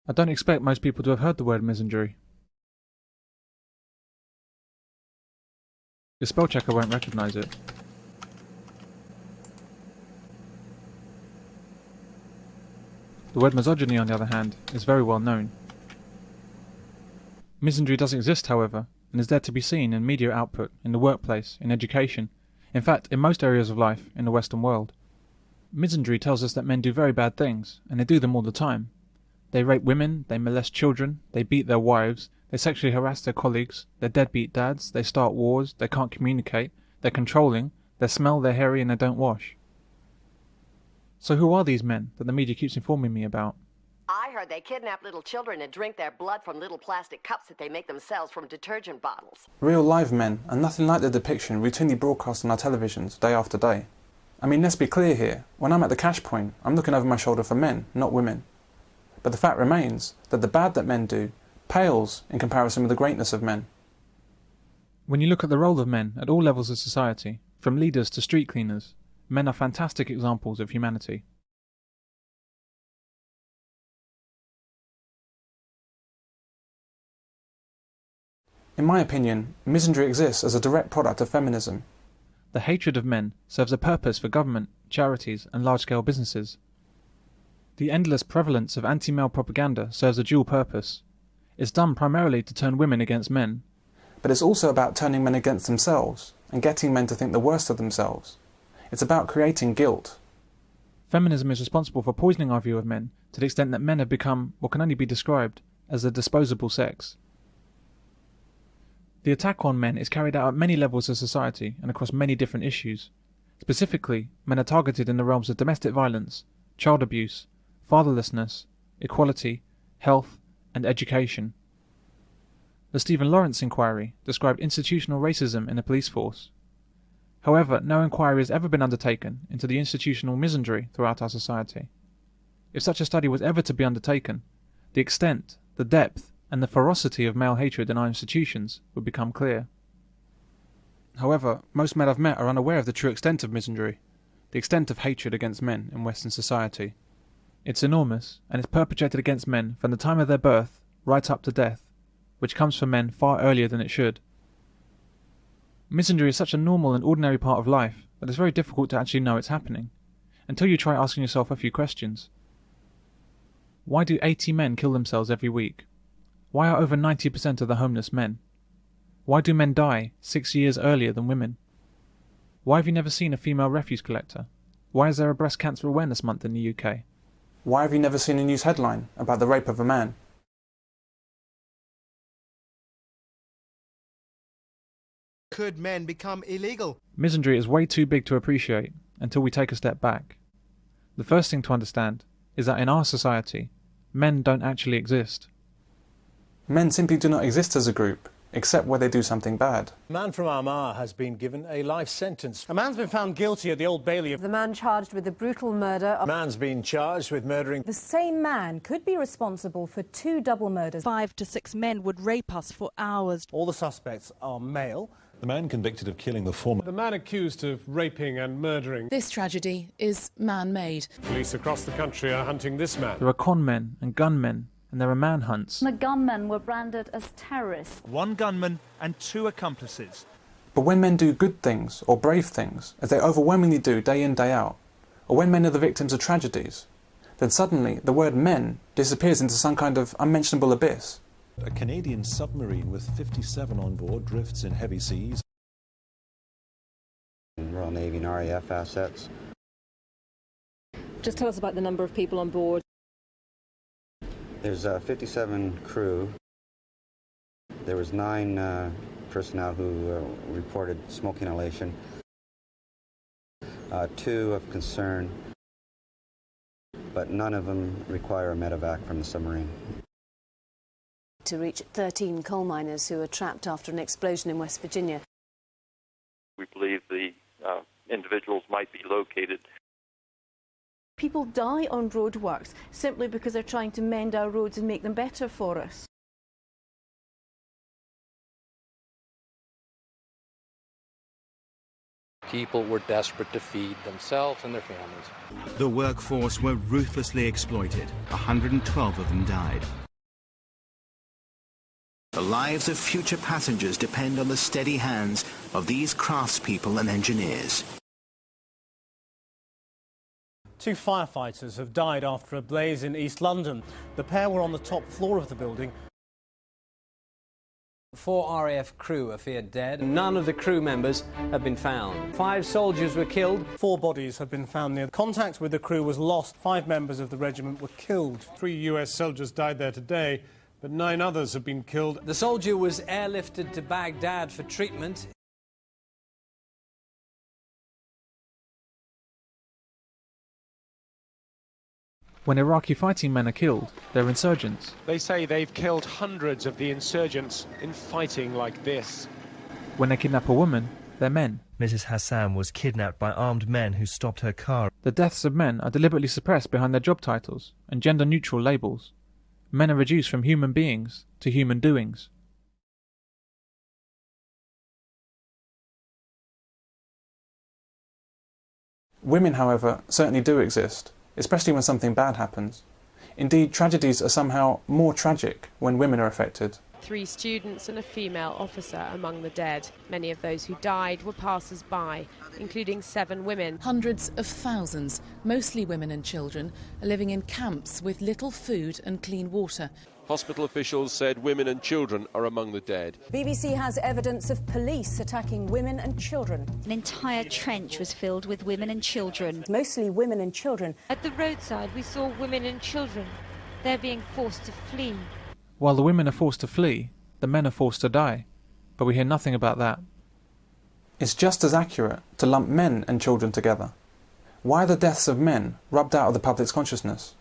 I don't expect most people to have heard the word misandry. Your spell checker won't recognise it. The word misogyny, on the other hand, is very well known. Misandry does exist, however, and is there to be seen in media output, in the workplace, in education, in fact, in most areas of life in the Western world. Misandry tells us that men do very bad things, and they do them all the time. They rape women, they molest children, they beat their wives, they sexually harass their colleagues, they're deadbeat dads, they start wars, they can't communicate, they're controlling, they smell, they're hairy, and they don't wash. So who are these men that the media keeps informing me about? I heard they kidnap little children and drink their blood from little plastic cups that they make themselves from detergent bottles. Real live men are nothing like the depiction routinely broadcast on our televisions day after day. I mean, let's be clear here, when I'm at the cash point, I'm looking over my shoulder for men, not women. But the fact remains that the bad that men do pales in comparison with the greatness of men. When you look at the role of men at all levels of society, from leaders to street cleaners, men are fantastic examples of humanity. In my opinion, misandry exists as a direct product of feminism. The hatred of men serves a purpose for government, charities, and large-scale businesses. The endless prevalence of anti-male propaganda serves a dual purpose. It's done primarily to turn women against men. But it's also about turning men against themselves and getting men to think the worst of themselves. It's about creating guilt. Feminism is responsible for poisoning our view of men to the extent that men have become what can only be described as a disposable sex. The attack on men is carried out at many levels of society and across many different issues. Specifically, men are targeted in the realms of domestic violence, child abuse, fatherlessness, equality, health, and education. The Stephen Lawrence inquiry described institutional racism in the police force. However, no inquiry has ever been undertaken into the institutional misandry throughout our society. If such a study was ever to be undertaken, the extent, the depth, and the ferocity of male hatred in our institutions would become clear. However, most men I've met are unaware of the true extent of misandry, the extent of hatred against men in Western society. It's enormous, and it's perpetrated against men from the time of their birth right up to death, which comes from men far earlier than it should. Misandry is such a normal and ordinary part of life that it's very difficult to actually know it's happening, until you try asking yourself a few questions. Why do 80 men kill themselves every week? Why are over 90% of the homeless men? Why do men die 6 years earlier than women? Why have you never seen a female refuse collector? Why is there a breast cancer awareness month in the UK? Why have you never seen a news headline about the rape of a man? Could men become illegal? Misandry is way too big to appreciate until we take a step back. The first thing to understand is that in our society, men don't actually exist. Men simply do not exist as a group, except where they do something bad. A man from Armagh has been given a life sentence. A man's been found guilty at the Old Bailey. The man charged with the brutal murder A man's been charged with murdering. The same man could be responsible for 2 double murders. 5 to 6 men would rape us for hours. All the suspects are male. The man convicted of killing the former. The man accused of raping and murdering. This tragedy is man-made. Police across the country are hunting this man. There are con men and gunmen, and there are manhunts. The gunmen were branded as terrorists. 1 gunman and 2 accomplices. But when men do good things or brave things, as they overwhelmingly do day in, day out, or when men are the victims of tragedies, then suddenly the word men disappears into some kind of unmentionable abyss. A Canadian submarine with 57 on board drifts in heavy seas. Royal Navy and RAF assets. Just tell us about the number of people on board. There's 57 crew. There was 9 personnel who reported smoke inhalation. 2 of concern, but none of them require a medevac from the submarine. To reach 13 coal miners who were trapped after an explosion in West Virginia. We believe the individuals might be located. People die on roadworks simply because they're trying to mend our roads and make them better for us. people were desperate to feed themselves and their families. The workforce were ruthlessly exploited. 112 of them died. The lives of future passengers depend on the steady hands of these craftspeople and engineers. 2 firefighters have died after a blaze in East London. The pair were on the top floor of the building. 4 RAF crew are feared dead. None of the crew members have been found. 5 soldiers were killed. 4 bodies have been found near. Contact with the crew was lost. 5 members of the regiment were killed. 3 US soldiers died there today, but 9 others have been killed. The soldier was airlifted to Baghdad for treatment. When Iraqi fighting men are killed, they're insurgents. They say they've killed hundreds of the insurgents in fighting like this. When they kidnap a woman, they're men. Mrs. Hassan was kidnapped by armed men who stopped her car. The deaths of men are deliberately suppressed behind their job titles and gender-neutral labels. Men are reduced from human beings to human doings. Women, however, certainly do exist, especially when something bad happens. Indeed, tragedies are somehow more tragic when women are affected. 3 students and a female officer among the dead. Many of those who died were passers-by, including 7 women. Hundreds of thousands, mostly women and children, are living in camps with little food and clean water. Hospital officials said women and children are among the dead. BBC has evidence of police attacking women and children. An entire trench was filled with women and children. Mostly women and children. At the roadside we saw women and children. They're being forced to flee. While the women are forced to flee, the men are forced to die. But we hear nothing about that. It's just as accurate to lump men and children together. Why are the deaths of men rubbed out of the public's consciousness?